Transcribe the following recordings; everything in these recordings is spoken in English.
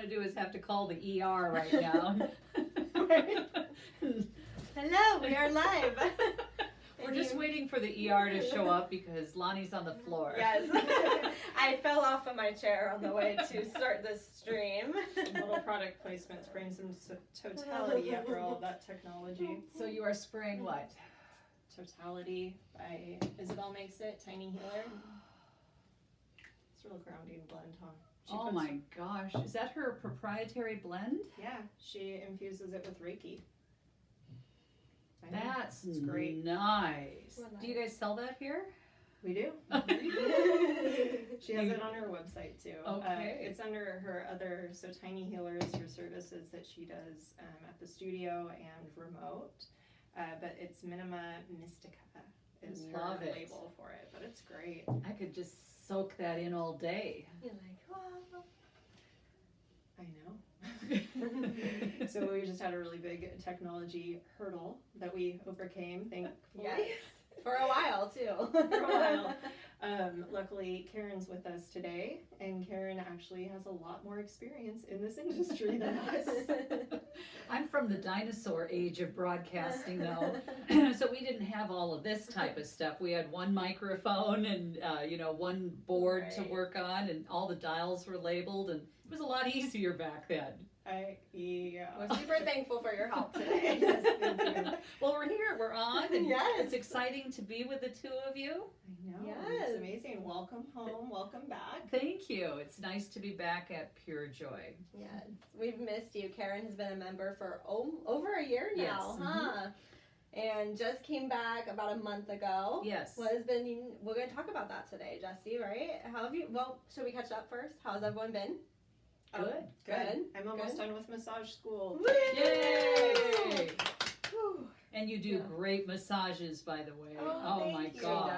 to do is have to call the ER right now. Hello, we are live. We're just waiting for the ER to show up because Lani's on the floor. Yes. I fell off of my chair on the way to start this stream. Little product placements bring some totality after all of that technology. So you are spraying what? Totality by Isabel Makes It, Tiny Healer. It's a real grounding blend, huh? Oh my gosh. Is that her proprietary blend? Yeah, she infuses it with Reiki. That's it's great. Nice. Do you guys sell that here? We do. She has it on her website too. Okay. It's under her other, so Tiny Healer is her services that she does at the studio and remote. But it's Minima Mystica is her label for it. But it's great. I could just soak that in all day. You're like, wow. I know. So we just had a really big technology hurdle that we overcame, thankfully. Yes. For a while, too. For a while. Luckily, Karen's with us today, and Karen actually has a lot more experience in this industry than us. I'm from the dinosaur age of broadcasting, though, so we didn't have all of this type of stuff. We had one microphone and, one board to work on, and all the dials were labeled, and it was a lot easier back then. We're super thankful for your help today. Yes, thank you. Well, we're here, we're on, and yes. It's exciting to be with the two of you. I know, yes. It's amazing. Welcome home, welcome back. Thank you. It's nice to be back at PureJoy. Yes, we've missed you. Karen has been a member for over a year now, yes. huh? And just came back about a month ago. Yes. We're going to talk about that today, Jesse, right? How have you, should we catch up first? How's everyone been? Good. Good. I'm almost done with massage school. Yay! And you do great massages, by the way. Oh my gosh.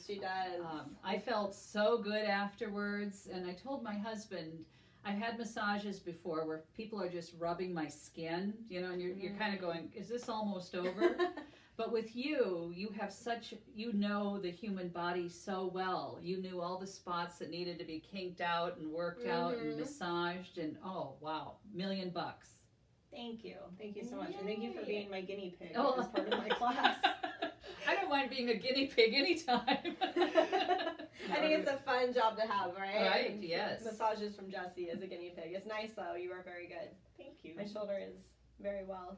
She does. I felt so good afterwards, and I told my husband, I've had massages before where people are just rubbing my skin, and you're kind of going, is this almost over? But with you have you know the human body so well. You knew all the spots that needed to be kinked out and worked out and massaged, and oh wow, $1 million. Thank you so much. Yay. And thank you for being my guinea pig as part of my class. I don't mind being a guinea pig anytime. I think it's a fun job to have, right? Right, yes. Massages from Jesse as a guinea pig. It's nice though. You are very good. Thank you. My shoulder is very well.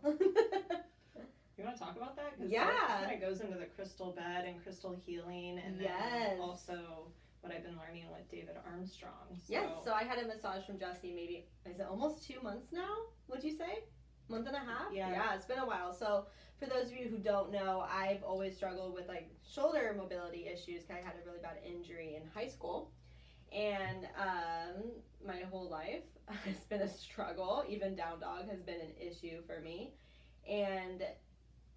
You want to talk about that? Yeah. That kind of goes into the crystal bed and crystal healing, and then also what I've been learning with David Armstrong. Yes, so I had a massage from Jesse maybe, is it almost 2 months now, would you say? Month and a half? Yeah, it's been a while. So for those of you who don't know, I've always struggled with like shoulder mobility issues because I had a really bad injury in high school. And my whole life has been a struggle. Even down dog has been an issue for me. And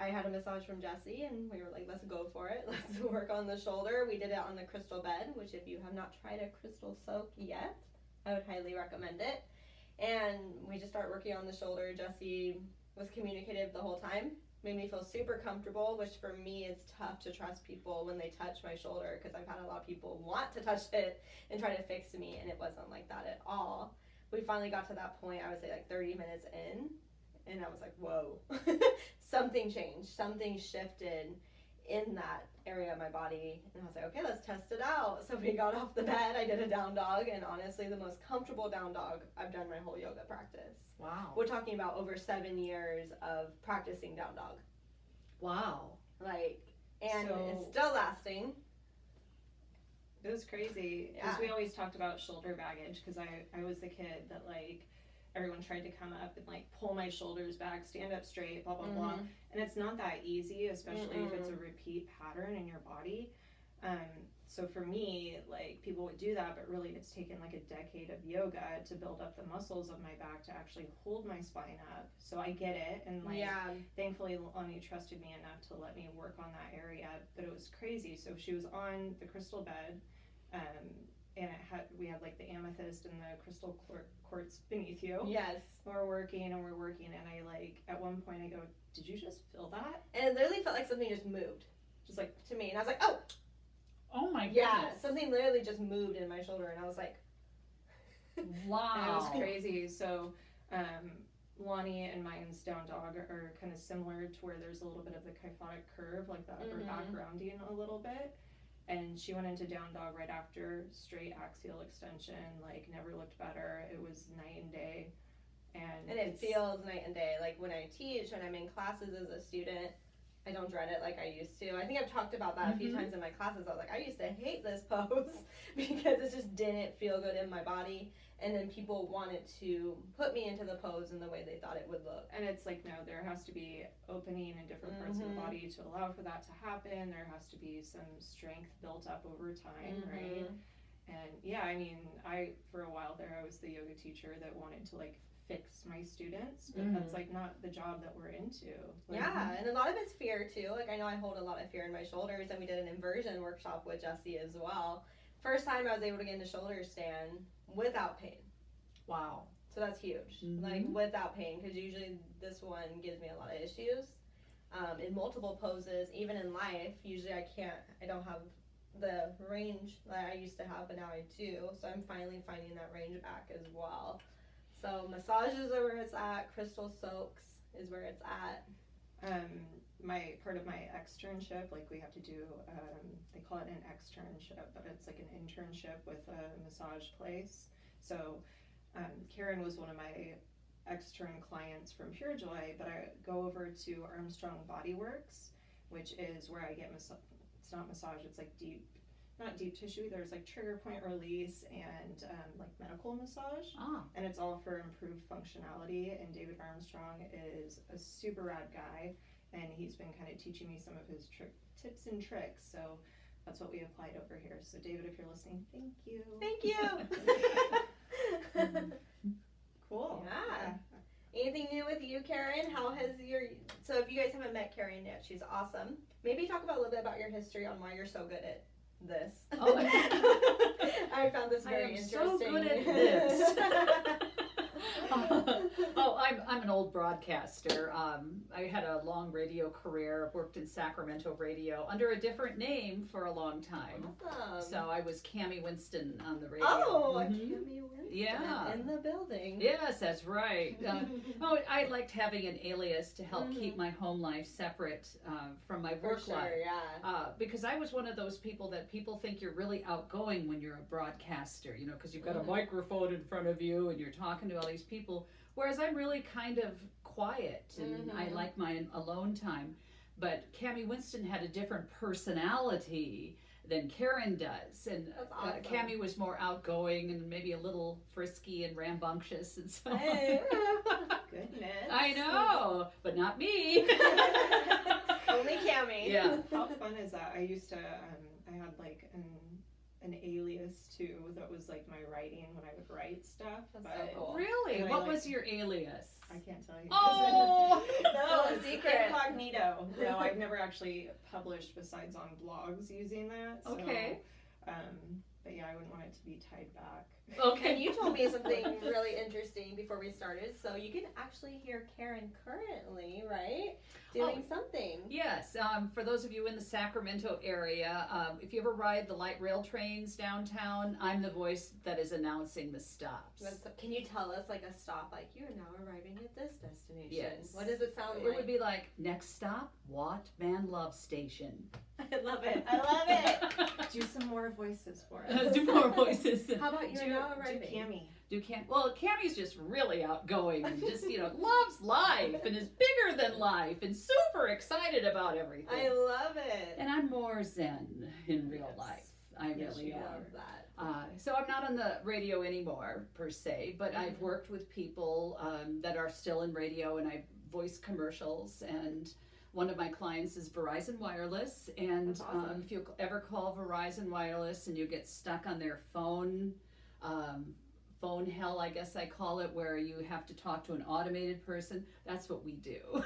I had a massage from Jesse, and we were like, let's go for it. Let's work on the shoulder. We did it on the crystal bed, which if you have not tried a crystal soak yet, I would highly recommend it. And we just started working on the shoulder. Jesse was communicative the whole time. Made me feel super comfortable, which for me is tough to trust people when they touch my shoulder because I've had a lot of people want to touch it and try to fix me, and it wasn't like that at all. We finally got to that point, I would say like 30 minutes in, and I was like, whoa. Something changed. Something shifted in that area of my body. And I was like, okay, let's test it out. So we got off the bed. I did a down dog. And honestly, the most comfortable down dog I've done my whole yoga practice. Wow. We're talking about over 7 years of practicing down dog. Wow. And it's still lasting. It was crazy. Because we always talked about shoulder baggage. Because I was the kid that everyone tried to come up and pull my shoulders back, stand up straight, blah, blah, blah. And it's not that easy, especially if it's a repeat pattern in your body. So for me, people would do that, but really it's taken a decade of yoga to build up the muscles of my back to actually hold my spine up. So I get it. And thankfully, Lani trusted me enough to let me work on that area. But it was crazy. So she was on the crystal bed. And we had the amethyst and the crystal quartz beneath you. Yes. We're working, and I at one point I go, did you just feel that? And it literally felt like something just moved. Just to me. And I was like, oh my goodness. Yeah, something literally just moved in my shoulder, and I was like, Wow. And it was crazy. So, Lani and mine's down dog are kind of similar to where there's a little bit of the kyphotic curve, like the upper back rounding a little bit. And she went into down dog right after, straight axial extension, like never looked better. It was night and day. And it feels night and day. Like when I teach, when I'm in classes as a student, I don't dread it like I used to. I think I've talked about that a few times in my classes. I was like, I used to hate this pose because it just didn't feel good in my body. And then people wanted to put me into the pose in the way they thought it would look. And it's like, no, there has to be opening in different parts of the body to allow for that to happen. There has to be some strength built up over time, right? And yeah, I mean, for a while there, I was the yoga teacher that wanted to like fix my students, but that's like not the job that we're into. Like, yeah, and a lot of it's fear too. Like I know I hold a lot of fear in my shoulders, and we did an inversion workshop with Jesi as well. First time I was able to get into shoulder stand without pain. Wow. So that's huge. Like without pain, because usually this one gives me a lot of issues. In multiple poses, even in life, usually I don't have the range that I used to have, but now I do. So I'm finally finding that range back as well. So massages are where it's at. Crystal soaks is where it's at. My part of my externship, like we have to do, they call it an externship, but it's like an internship with a massage place. So Karen was one of my extern clients from PureJoy, but I go over to Armstrong Bodyworks, which is where I get it's not massage, it's like not deep tissue, there's like trigger point release and like medical massage. And it's all for improved functionality. And David Armstrong is a super rad guy, and he's been kind of teaching me some of his tips and tricks. So that's what we applied over here. So David, if you're listening, thank you. Thank you. Cool. Yeah. Anything new with you, Karen? How has so if you guys haven't met Karen yet, she's awesome. Maybe talk about a little bit about your history on why you're so good at this. I found this very interesting. So good at this. I'm an old broadcaster. I had a long radio career, worked in Sacramento radio under a different name for a long time. Awesome. So I was Cammie Winston on the radio. Cammie Winston. Yeah. In the building. Yes, that's right. I liked having an alias to help keep my home life separate from my work life. Yeah. Because I was one of those people that people think you're really outgoing when you're a broadcaster, because you've got a microphone in front of you and you're talking to all these people, whereas I'm really kind of quiet and I like my alone time. But Cammie Winston had a different personality than Karen does, and awesome. Cammie was more outgoing and maybe a little frisky and rambunctious and so Hey. Goodness. I know, but not me. Only Cammie. Yeah. How fun is that? I used to, I had like an alias too that was like my writing when I would write stuff. That's so cool. Really? And What was your alias? I can't tell you. Oh! No, Still a it's secret. incognito. No, I've never actually published besides on blogs using that. So, Okay. but yeah, I wouldn't want it to be tied back. Okay. And you told me something really interesting before we started. So you can actually hear Karen currently, right? Doing something. Yes. For those of you in the Sacramento area, if you ever ride the light rail trains downtown, I'm the voice that is announcing the stops. Can you tell us like a stop? Like, you're now arriving at this destination. Yes. What does it sound like? It would be like, next stop, Watt Man Love Station. I love it. I love it. Do some more voices for us. Do more voices. How about you're now arriving? Do Cammie. Well, Cammie's just really outgoing and just, loves life and is bigger than life and super excited about everything. I love it. And I'm more zen in real life. I really am. love that. So I'm not on the radio anymore, per se, but I've worked with people that are still in radio, and I voice commercials, and one of my clients is Verizon Wireless, and That's awesome. if you ever call Verizon Wireless and you get stuck on their phone hell, I guess I call it, where you have to talk to an automated person, that's what we do.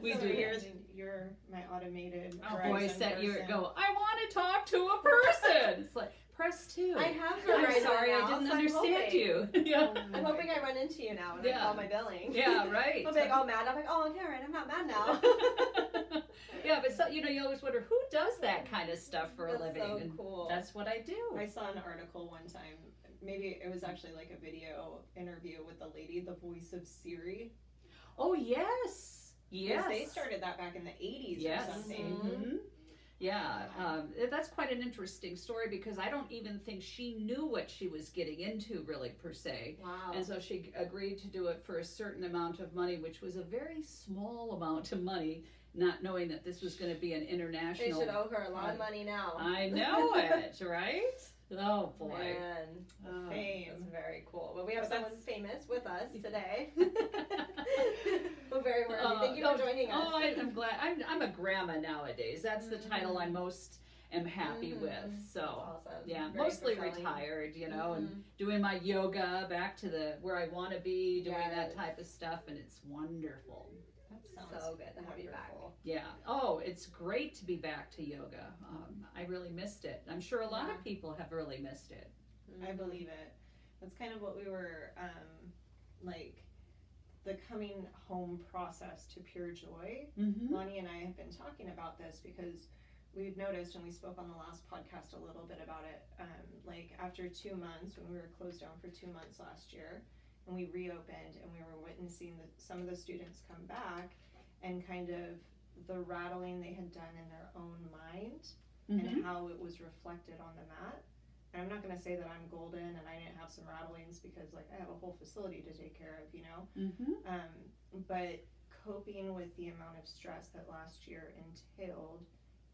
We So do. you're my automated Voice that you person. go, I want to talk to a person. It's like, press 2. I have I'm Verizon sorry, now, I didn't so I'm understand hoping. you. Yeah. I'm hoping I run into you now when I call my billing. Yeah, right. I'll be like all mad. I'm like, oh, Karen, I'm not mad now. Yeah, but so, you always wonder who does that kind of stuff for a That's living. so and cool. That's what I do. I saw an article one time. maybe it was actually like a video interview with the lady, the voice of Siri. Oh, yes. Yes. They started that back in the 80s or something. Mm-hmm. Yeah, that's quite an interesting story because I don't even think she knew what she was getting into really per se. Wow. And so she agreed to do it for a certain amount of money, which was a very small amount of money, not knowing that this was going to be an international. They should owe her a lot of money now. I know it, right? Oh boy. Man. Fame. That's very cool. But we have But someone famous with us today. We're very worthy. Thank you for joining us. Oh, I'm glad. I'm a grandma nowadays. That's the title I most am happy with. So That's awesome. yeah, Very mostly fulfilling. retired, and doing my yoga back to where I want to be, doing that type of stuff, and it's wonderful. That So good to have you back. Yeah. Oh, it's great to be back to yoga. I really missed it. I'm sure a lot of people have really missed it. I believe it. That's kind of what we were like. The coming home process to PureJoy. Mm-hmm. Lani and I have been talking about this because we've noticed, and we spoke on the last podcast a little bit about it, like after 2 months, when we were closed down for 2 months last year, and we reopened, and we were witnessing some of the students come back, and kind of the rattling they had done in their own mind, and how it was reflected on the mat. And I'm not going to say that I'm golden and I didn't have some rattlings because like I have a whole facility to take care of, but coping with the amount of stress that last year entailed,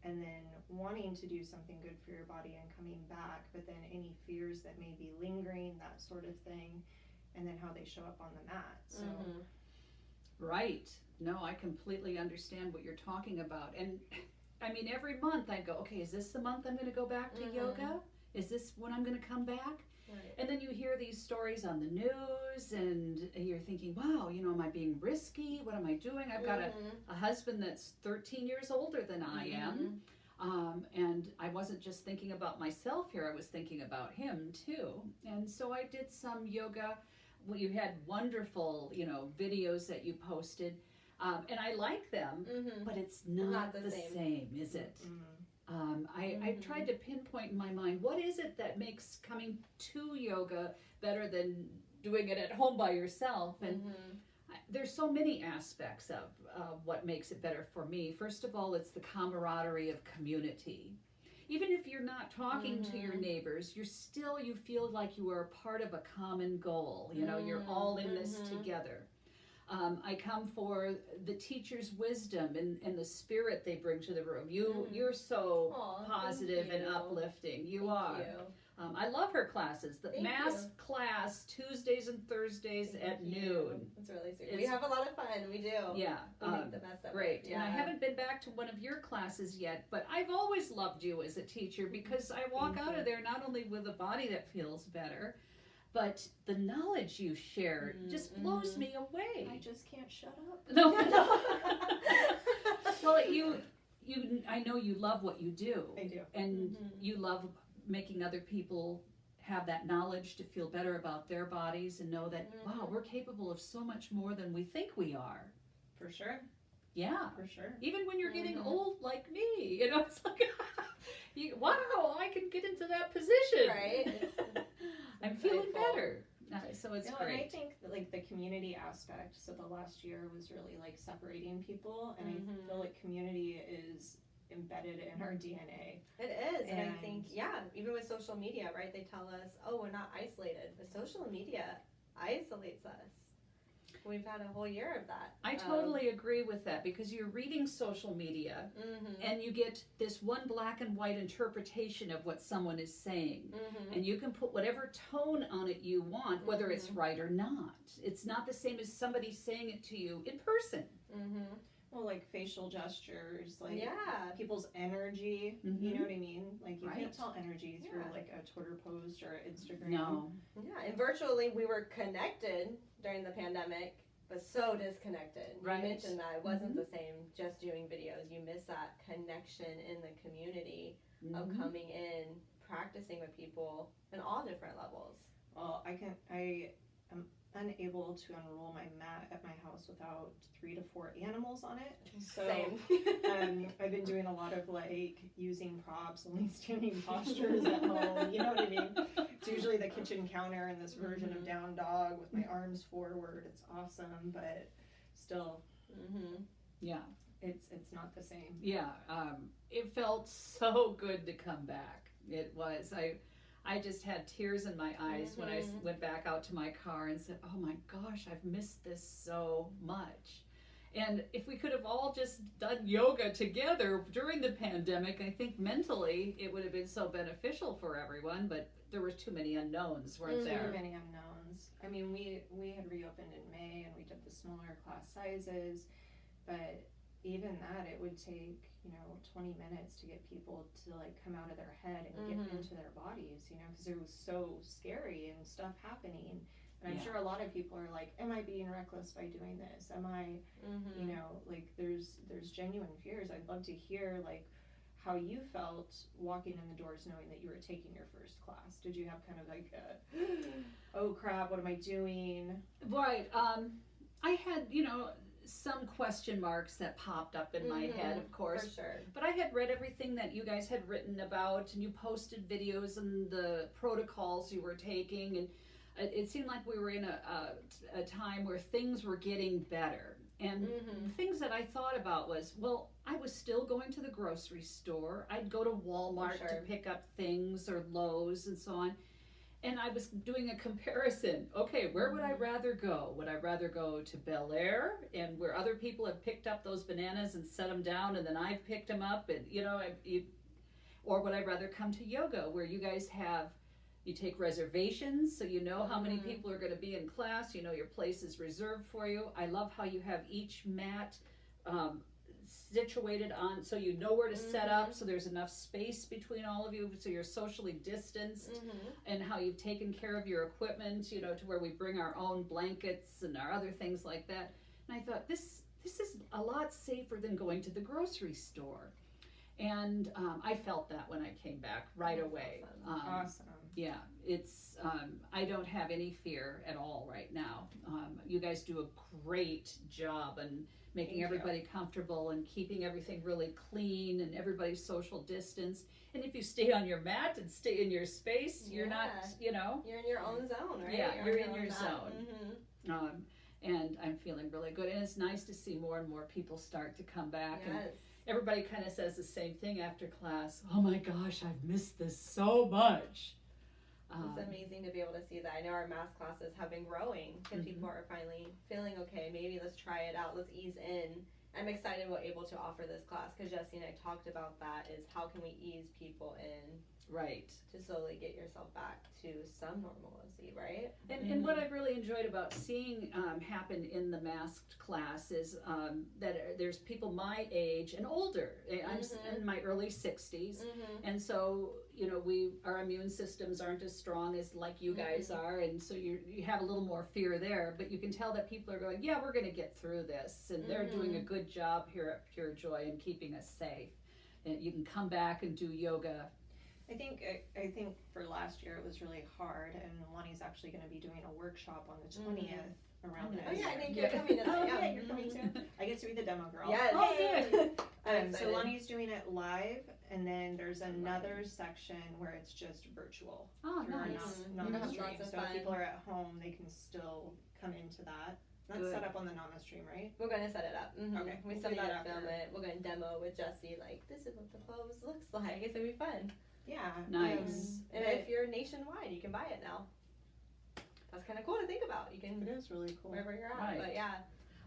and then wanting to do something good for your body and coming back, but then any fears that may be lingering, that sort of thing, and then how they show up on the mat. So Right. No, I completely understand what you're talking about. And I mean, every month I go, okay, is this the month I'm going to go back to yoga? Is this when I'm going to come back? Right. And then you hear these stories on the news and you're thinking, wow, am I being risky? What am I doing? I've got a husband that's 13 years older than I am. And I wasn't just thinking about myself here, I was thinking about him too. And so I did some yoga. Well, you had wonderful, videos that you posted. And I like them, but it's not the same, is it? I tried to pinpoint in my mind, what is it that makes coming to yoga better than doing it at home by yourself? And there's so many aspects of what makes it better for me. First of all, it's the camaraderie of community. Even if you're not talking to your neighbors, you feel like you are a part of a common goal. You're all in this together. I come for the teacher's wisdom and the spirit they bring to the room. You're so positive and uplifting. You are. I love her classes. The mass class Tuesdays and Thursdays at noon. That's really sweet. We have a lot of fun. We do. Yeah. We make the best of great. it. And I haven't been back to one of your classes yet, but I've always loved you as a teacher because I walk out of there not only with a body that feels better, but the knowledge you share just blows me away. I just can't shut up. No. Well, I know you love what you do. I do. And you love making other people have that knowledge to feel better about their bodies and know that, wow, we're capable of so much more than we think we are. For sure. Yeah. For sure. Even when you're getting old like me, it's like, wow, I can get into that position. Right. I'm feeling better. So it's great. And I think that, like, the community aspect, so the last year was really like separating people, and I feel like community is embedded in our DNA. It is, and I think, even with social media, right, they tell us, oh, we're not isolated, but social media isolates us. We've had a whole year of that. I totally agree with that because you're reading social media and you get this one black and white interpretation of what someone is saying. And you can put whatever tone on it you want, whether it's right or not. It's not the same as somebody saying it to you in person. Well, like facial gestures, like people's energy, you know what I mean? Like you can't tell energy through like a Twitter post or Instagram. No. Yeah, and virtually we were connected during the pandemic, but so disconnected. Right. You mentioned that it wasn't the same just doing videos. You miss that connection in the community of coming in, practicing with people in all different levels. Well, unable to unroll my mat at my house without 3 to 4 animals on it. So Same. I've been doing a lot of like using props, only standing postures at home. You know what I mean? It's usually the kitchen counter and this version of down dog with my arms forward. It's awesome, but still, Yeah. It's not the same. Yeah. It felt so good to come back. It was. I just had tears in my eyes when I went back out to my car and said, oh my gosh, I've missed this so much. And if we could have all just done yoga together during the pandemic, I think mentally it would have been so beneficial for everyone, but there were too many unknowns, weren't there? Too many unknowns. I mean, we had reopened in May and we did the smaller class sizes, but even that, it would take, 20 minutes to get people to like come out of their head and get into their bodies, because it was so scary and stuff happening. And I'm sure a lot of people are like, am I being reckless by doing this? Am I, like there's genuine fears. I'd love to hear like how you felt walking in the doors knowing that you were taking your first class. Did you have kind of like oh crap, what am I doing? Right. I had, some question marks that popped up in my head, of course. For sure. But I had read everything that you guys had written about, and you posted videos and the protocols you were taking, and it seemed like we were in a time where things were getting better. And things that I thought about was, well, I was still going to the grocery store. I'd go to Walmart to pick up things, or Lowe's and so on. And I was doing a comparison. Okay, where would I rather go? Would I rather go to Bel Air, and where other people have picked up those bananas and set them down, and then I've picked them up, and or would I rather come to yoga, where you guys you take reservations, so you know how many people are going to be in class. Your place is reserved for you. I love how you have each mat situated on, so you know where to set up, so there's enough space between all of you, so you're socially distanced, and how you've taken care of your equipment, to where we bring our own blankets and our other things like that. And I thought, this is a lot safer than going to the grocery store. And I felt that when I came back right away. Awesome. Yeah, it's I don't have any fear at all right now. You guys do a great job and making everybody comfortable and keeping everything really clean and everybody's social distance. And if you stay on your mat and stay in your space, you're not, you're in your own zone, right? Yeah, you're in your zone. And I'm feeling really good. And it's nice to see more and more people start to come back. Yes. And everybody kind of says the same thing after class. Oh my gosh, I've missed this so much. It's amazing to be able to see that. I know our math classes have been growing because people are finally feeling okay. Maybe let's try it out. Let's ease in. I'm excited we're able to offer this class because Jesi and I talked about that, is how can we ease people in. Right. To slowly get yourself back to some normalcy, right? And what I've really enjoyed about seeing happen in the masked class is that there's people my age and older. I'm in my early 60s. And so, our immune systems aren't as strong as like you guys are. And so you have a little more fear there. But you can tell that people are going, yeah, we're going to get through this. And they're doing a good job here at PureJoy and keeping us safe. And you can come back and do yoga. I think for last year it was really hard, and Lani's actually going to be doing a workshop on the 20th around that. Oh yeah, I think you're coming to that. Yeah, you're coming too. I get to be the demo girl. Yes. Oh, good. So Lani's doing it live, and then there's another section where it's just virtual. Oh, through nice. our Nana stream. Lots of So fun. if people are at home, they can still come into that. That's Good. set up on the Nana stream, right? We're gonna set it up. Okay. We We'll still do gotta that film after. it. We're gonna demo with Jesi. Like, this is what the pose looks like. It's gonna be fun. Yeah. Nice. And if you're nationwide, you can buy it now. That's kind of cool to think about. You can It is really cool. wherever you're at. Right. But yeah.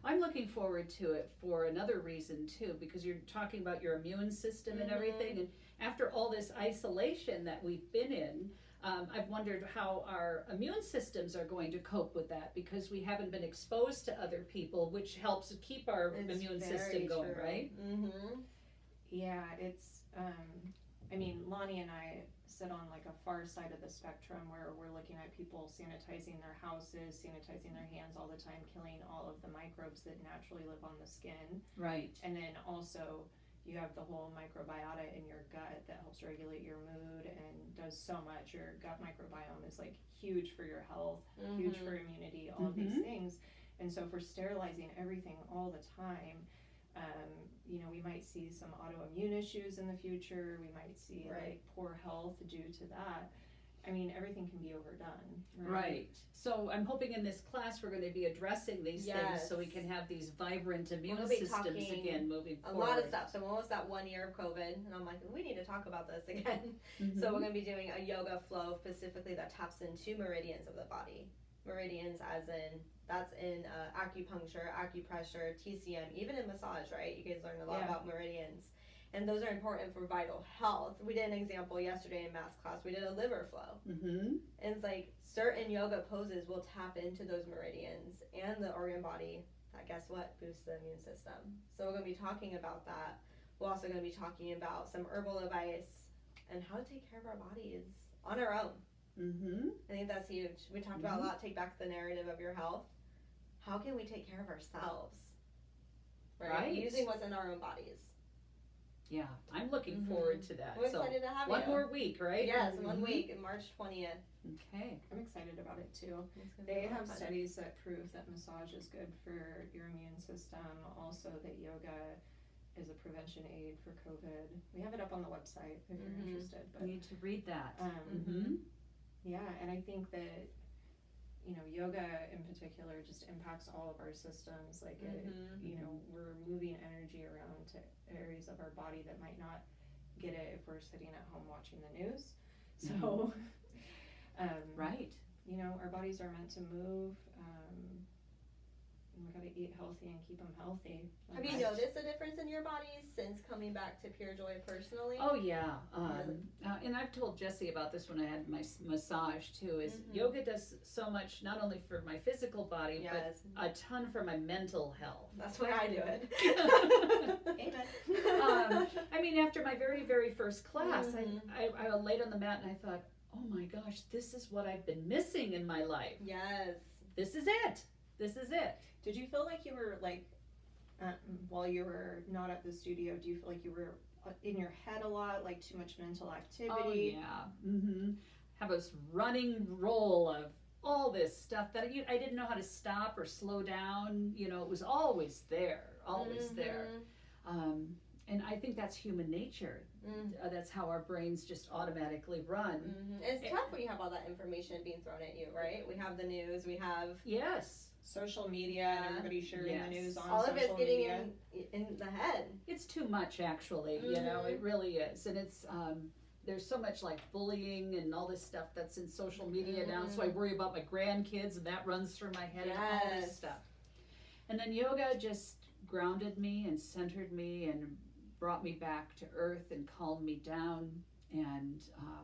I'm looking forward to it for another reason too, because you're talking about your immune system and everything. And after all this isolation that we've been in, I've wondered how our immune systems are going to cope with that, because we haven't been exposed to other people, which helps keep our It's immune very system going, true. right? Yeah, it's Lani and I sit on like a far side of the spectrum where we're looking at people sanitizing their houses, sanitizing their hands all the time, killing all of the microbes that naturally live on the skin. Right. And then also, you have the whole microbiota in your gut that helps regulate your mood and does so much. Your gut microbiome is like huge for your health, huge for immunity, all of these things. And so if we're sterilizing everything all the time, you know, we might see some autoimmune issues in the future. We might see like poor health due to that. I mean, everything can be overdone. Right. So I'm hoping in this class we're going to be addressing these things so we can have these vibrant immune systems again moving forward. A lot of stuff. So almost that 1 year of COVID, and I'm like, we need to talk about this again. So we're going to be doing a yoga flow specifically that taps into meridians of the body. Meridians as in, that's in acupuncture, acupressure, TCM, even in massage, right? You guys learned a lot about meridians. And those are important for vital health. We did an example yesterday in math class. We did a liver flow. And it's like certain yoga poses will tap into those meridians and the organ body that, guess what, boosts the immune system. So we're going to be talking about that. We're also going to be talking about some herbal advice and how to take care of our bodies on our own. I think that's huge. We talked about a lot, take back the narrative of your health. How can we take care of ourselves? Right? Using what's in our own bodies. Yeah, I'm looking forward to that. We're excited to have you. One more week, right? Yes, 1 week, March 20th. Okay. I'm excited about it too. They have studies that prove that massage is good for your immune system. Also that yoga is a prevention aid for COVID. We have it up on the website if you're interested. But need to read that. Yeah, and I think that, you know, yoga in particular just impacts all of our systems. Like it, you know, we're moving energy around to areas of our body that might not get it if we're sitting at home watching the news. So, right. You know, our bodies are meant to move. And we got to eat healthy and keep them healthy. Have you noticed a difference in your bodies since coming back to PureJoy personally? Oh yeah, and I've told Jesi about this when I had my massage too. Is yoga does so much not only for my physical body, but a ton for my mental health. That's why I do it. Amen. I mean, after my very, very first class, I laid on the mat and I thought, oh my gosh, this is what I've been missing in my life. Yes. This is it. This is it. Did you feel like you were like, while you were not at the studio, do you feel like you were in your head a lot, like too much mental activity? Oh yeah. Have this running roll of all this stuff that I didn't know how to stop or slow down. You know, it was always there, there. And I think that's human nature. That's how our brains just automatically run. It's tough when you have all that information being thrown at you, right? We have the news, we have social media, and everybody sharing the news on all social of it's getting media. in the head. It's too much, actually. You know, it really is, and it's there's so much like bullying and all this stuff that's in social media now. So I worry about my grandkids, and that runs through my head and all this stuff. And then yoga just grounded me and centered me and brought me back to earth and calmed me down. And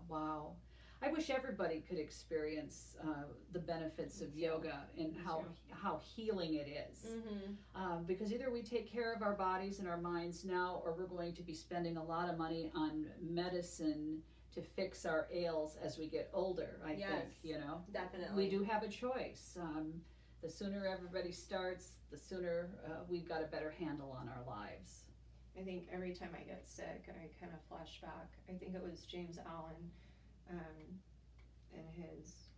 wow, I wish everybody could experience the benefits of yoga and how healing it is. Because either we take care of our bodies and our minds now, or we're going to be spending a lot of money on medicine to fix our ails as we get older. I think, you know, definitely we do have a choice. The sooner everybody starts, the sooner we've got a better handle on our lives. I think every time I get sick, I kind of flash back. I think it was James Allen in his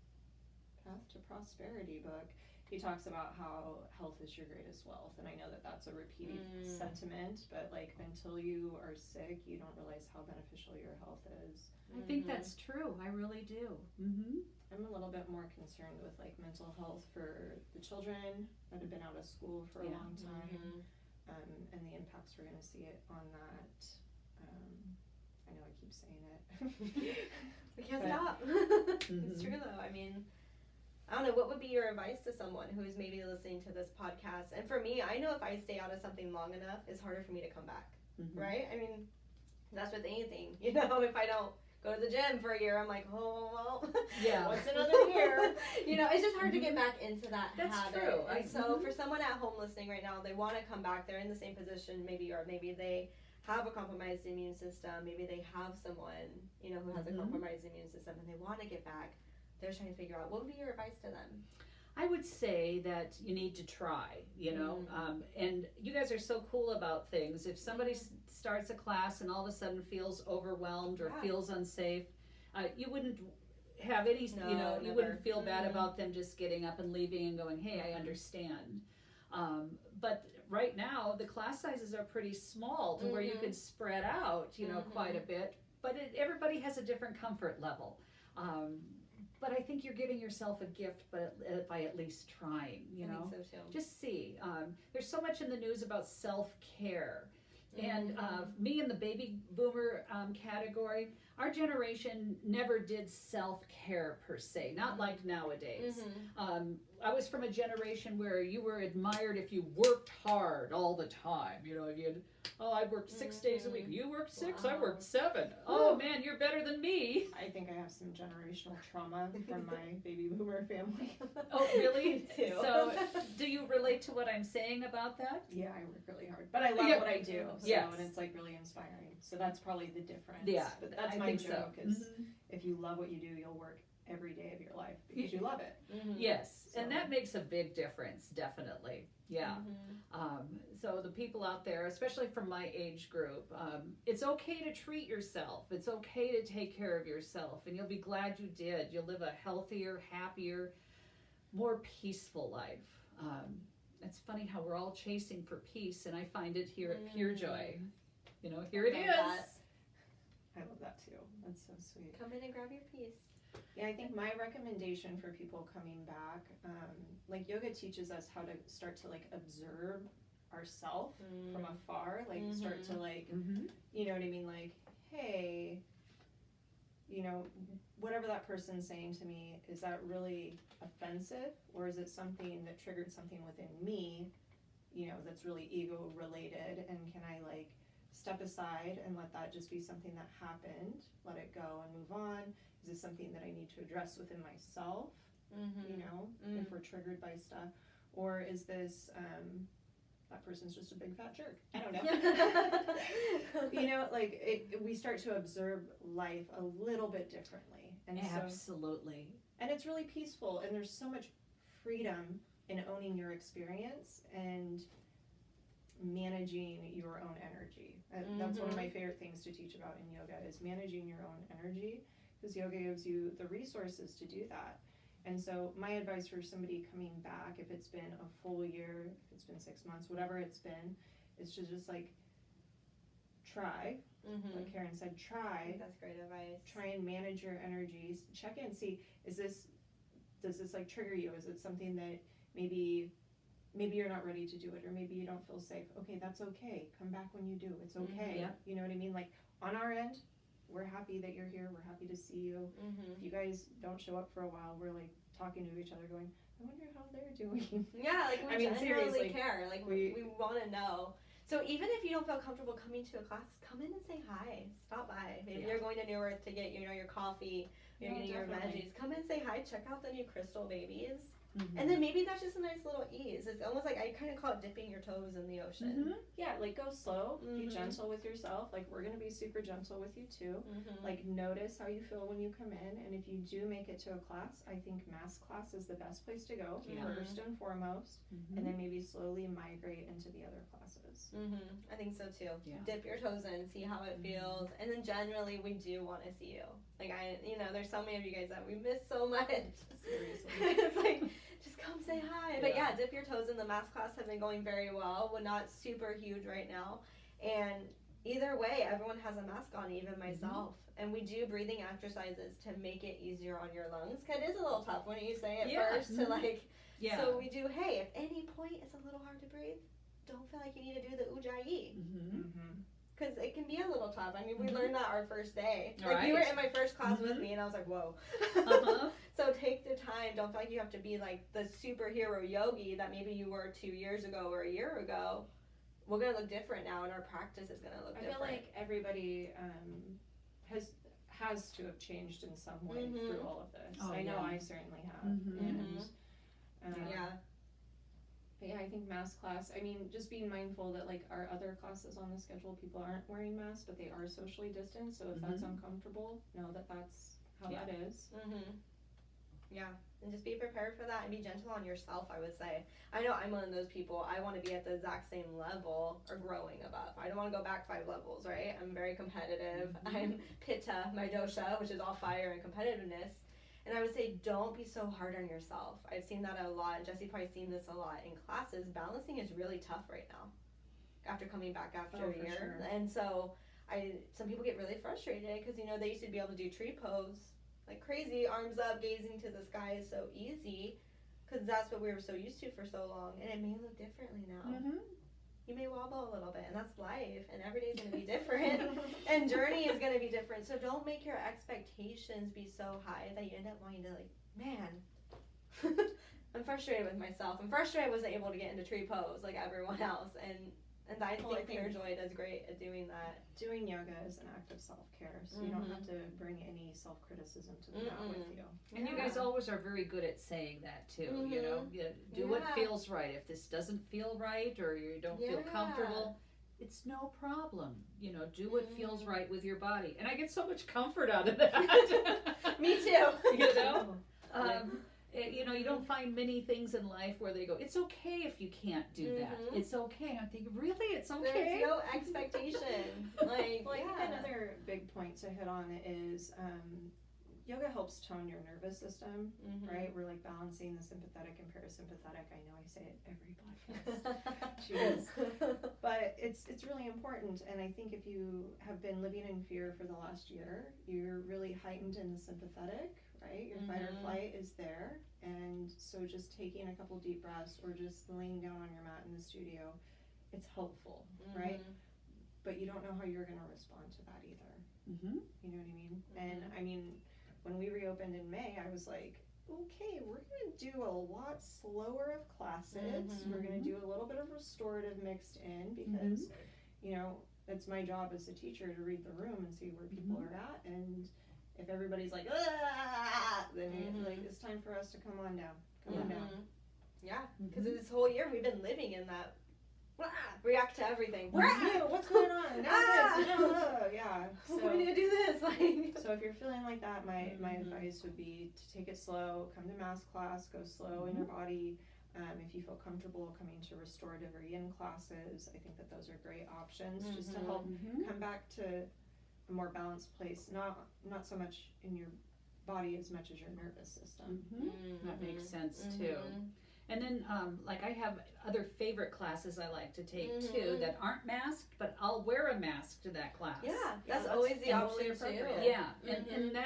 Path to Prosperity book. He talks about how health is your greatest wealth. And I know that that's a repeated sentiment, but like until you are sick, you don't realize how beneficial your health is. I think that's true. I really do. I'm a little bit more concerned with like mental health for the children that have been out of school for a long time. And the impacts we're going to see it on that. I know I keep saying it. We can't stop. It's true though. I mean, I don't know, what would be your advice to someone who is maybe listening to this podcast? And for me, I know if I stay out of something long enough, it's harder for me to come back, right? I mean, that's with anything, you know, if I don't go to the gym for a year, I'm like, oh, well, what's another year? You know, it's just hard to get back into that habit. That's true. And so for someone at home listening right now, they want to come back, they're in the same position maybe, or maybe they have a compromised immune system, maybe they have someone, you know, who has a compromised immune system and they want to get back. They're trying to figure out, what would be your advice to them? I would say that you need to try, you know, and you guys are so cool about things. If somebody starts a class and all of a sudden feels overwhelmed or feels unsafe, you wouldn't have any, you know, you wouldn't feel bad about them just getting up and leaving and going, hey, I understand. But right now, the class sizes are pretty small to where you could spread out, you know, quite a bit. But everybody has a different comfort level. But I think you're giving yourself a gift by at least trying, you know. I think so too. Just see. There's so much in the news about self-care. And me in the baby boomer category, our generation never did self-care per se, not like nowadays. I was from a generation where you were admired if you worked hard all the time. You know, if you I worked 6 days a week. You worked 6, I worked 7. Oh man, you're better than me. I think I have some generational trauma from my baby boomer family. Oh, really? Me too. So, do you relate to what I'm saying about that? Yeah, I work really hard, but I love what I do. So, and it's like really inspiring. So that's probably the difference. Yeah, but that's I my think joke. so. Is if you love what you do, you'll work every day of your life because you love it. Yes, So. and that makes a big difference, definitely. Yeah. So the people out there, especially from my age group, it's okay to treat yourself. It's okay to take care of yourself, and you'll be glad you did. You'll live a healthier, happier, more peaceful life. It's funny how we're all chasing for peace, and I find it here at PureJoy. You know, here it is. I love that too. That's so sweet. Come in and grab your piece. Yeah, I think my recommendation for people coming back, like yoga teaches us how to start to like observe ourselves from afar, like start to like, you know what I mean? Like, hey, you know, whatever that person's saying to me, is that really offensive, or is it something that triggered something within me, you know, that's really ego related, and can I like step aside and let that just be something that happened, let it go and move on? Is this something that I need to address within myself, you know, if we're triggered by stuff? Or is this, that person's just a big fat jerk? I don't know. You know, like we start to observe life a little bit differently. And Absolutely. And it's really peaceful, and there's so much freedom in owning your experience and managing your own energy. That's one of my favorite things to teach about in yoga, is managing your own energy, because yoga gives you the resources to do that. And so my advice for somebody coming back, if it's been a full year, if it's been 6 months, whatever it's been, is to just like try, like Karen said, try. That's great advice. Try and manage your energies. Check in, see, does this like trigger you? Is it something that maybe you're not ready to do it, or maybe you don't feel safe? Okay, that's okay. Come back when you do. It's okay. You know what I mean? Like on our end, we're happy that you're here. We're happy to see you. If you guys don't show up for a while, we're like talking to each other going, I wonder how they're doing. Yeah, like we genuinely seriously, care. Like we want to know. So even if you don't feel comfortable coming to a class, come in and say hi. Stop by. Maybe you're going to New Earth to get, you know, your coffee, you're getting your veggies. Come in and say hi. Check out the new crystal babies. And then maybe that's just a nice little ease. It's almost like I kind of call it dipping your toes in the ocean. Yeah, like go slow, be gentle with yourself. Like we're gonna be super gentle with you too. Like notice how you feel when you come in, and if you do make it to a class, I think mass class is the best place to go first and foremost, and then maybe slowly migrate into the other classes. I think so too. Yeah. Dip your toes in, see how it feels, and then generally we do want to see you. Like there's so many of you guys that we miss so much. Seriously. It's like, just come say hi. But yeah, dip your toes in. The math class have been going very well. We're not super huge right now. And either way, everyone has a mask on, even myself. And we do breathing exercises to make it easier on your lungs. Cause it is a little tough when you say it first to like, so we do, hey, if any point it's a little hard to breathe, don't feel like you need to do the ujjayi. Because it can be a little tough. I mean, we learned that our first day. Like, you were in my first class with me, and I was like, whoa. So take the time. Don't feel like you have to be, like, the superhero yogi that maybe you were 2 years ago or a year ago. We're going to look different now, and our practice is going to look different. I feel like everybody has to have changed in some way through all of this. I know I certainly have. And, But yeah, I think mask class, I mean, just being mindful that like our other classes on the schedule, people aren't wearing masks, but they are socially distanced. So if that's uncomfortable, know that that's how that is. Yeah, and just be prepared for that and be gentle on yourself, I would say. I know I'm one of those people. I want to be at the exact same level or growing above. I don't want to go back 5 levels, right? I'm very competitive. I'm Pitta, my dosha, which is all fire and competitiveness. And I would say don't be so hard on yourself. I've seen that a lot. Jesse probably seen this a lot in classes. Balancing is really tough right now after coming back after a year. Sure. And so some people get really frustrated because, you know, they used to be able to do tree pose like crazy, arms up, gazing to the sky is so easy because that's what we were so used to for so long, and it may look differently now. You may wobble a little bit, and that's life, and every day is going to be different, and journey is going to be different. So don't make your expectations be so high that you end up wanting to, like, man, I'm frustrated with myself. I'm frustrated I wasn't able to get into tree pose like everyone else, and I think PureJoy does great at doing that. Doing yoga is an act of self-care, so you don't have to bring any self-criticism to the mat with you. And you guys always are very good at saying that too, you know, do what feels right. If this doesn't feel right or you don't feel comfortable, it's no problem, you know, do what feels right with your body. And I get so much comfort out of that. Me too. You know, you know, you don't find many things in life where they go, it's okay if you can't do that. It's okay. I think, really? It's okay? There's no expectation. Well, I think another big point to hit on is yoga helps tone your nervous system, right? We're like balancing the sympathetic and parasympathetic. I know I say it every podcast. Cheers. But it's really important, and I think if you have been living in fear for the last year, you're really heightened in the sympathetic, right? Your fight or flight is there, and so just taking a couple deep breaths or just laying down on your mat in the studio, it's helpful, right? But you don't know how you're going to respond to that either. You know what I mean? And I mean, when we reopened in May, I was like, okay, we're going to do a lot slower of classes. We're going to do a little bit of restorative mixed in because, you know, it's my job as a teacher to read the room and see where people are at. And if everybody's like, then like, it's time for us to come on down. Come on down. Yeah, because this whole year we've been living in that react to everything. What's new? What's going on? Now this. Yeah. So we need to do this. Like. So if you're feeling like that, my advice would be to take it slow. Come to mass class. Go slow in your body. If you feel comfortable coming to restorative or yin classes, I think that those are great options just to help come back to a more balanced place. Not so much in your body as much as your nervous system. That makes sense too. And then, like, I have other favorite classes I like to take too that aren't masked, but I'll wear a mask to that class. Yeah, that's always the option too. Yeah, and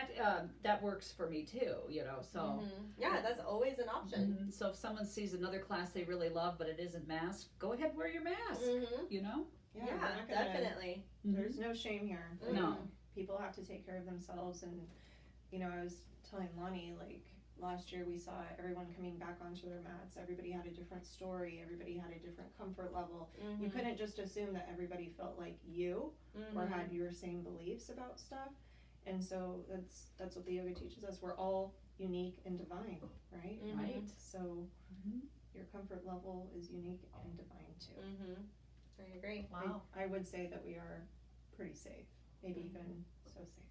that works for me too, you know, so. Yeah, that's always an option. So if someone sees another class they really love, but it isn't masked, go ahead and wear your mask, you know? Yeah, definitely. There's no shame here. No. People have to take care of themselves, and, you know, I was telling Lani, like, last year we saw everyone coming back onto their mats. Everybody had a different story. Everybody had a different comfort level. You couldn't just assume that everybody felt like you or had your same beliefs about stuff. And so that's what the yoga teaches us. We're all unique and divine, right? Right. So your comfort level is unique and divine too. I agree. Wow. I would say that we are pretty safe. Maybe even so safe.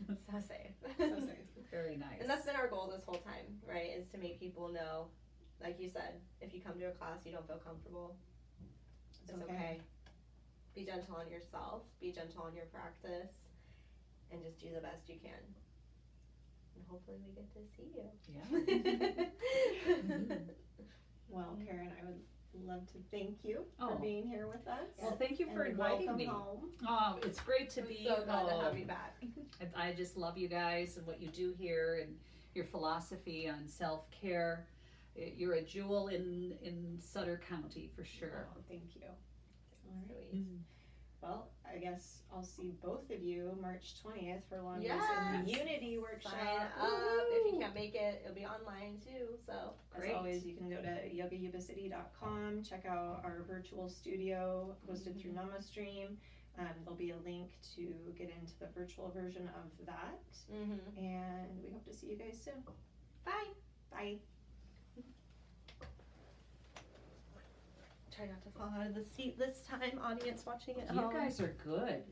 So safe. So safe. Very nice. And that's been our goal this whole time, right? Is to make people know, like you said, if you come to a class you don't feel comfortable, it's okay. Be gentle on yourself, be gentle on your practice, and just do the best you can. And hopefully we get to see you. Yeah. Well, Karen, I would love to thank you for being here with us. Well, thank you for inviting me. Home. Oh, it's great to be. So glad to have you back. I just love you guys and what you do here and your philosophy on self-care. You're a jewel in Sutter County for sure. Oh, thank you. All right. Well, I guess I'll see both of you March 20th for Lani's Immunity Workshop. Sign up. If you can't make it, it'll be online too. So as always, you can go to yogayubicity.com, check out our virtual studio hosted through NamaStream. There'll be a link to get into the virtual version of that. And we hope to see you guys soon. Bye. Bye. Try not to fall out of the seat this time, audience watching at You home. guys are good.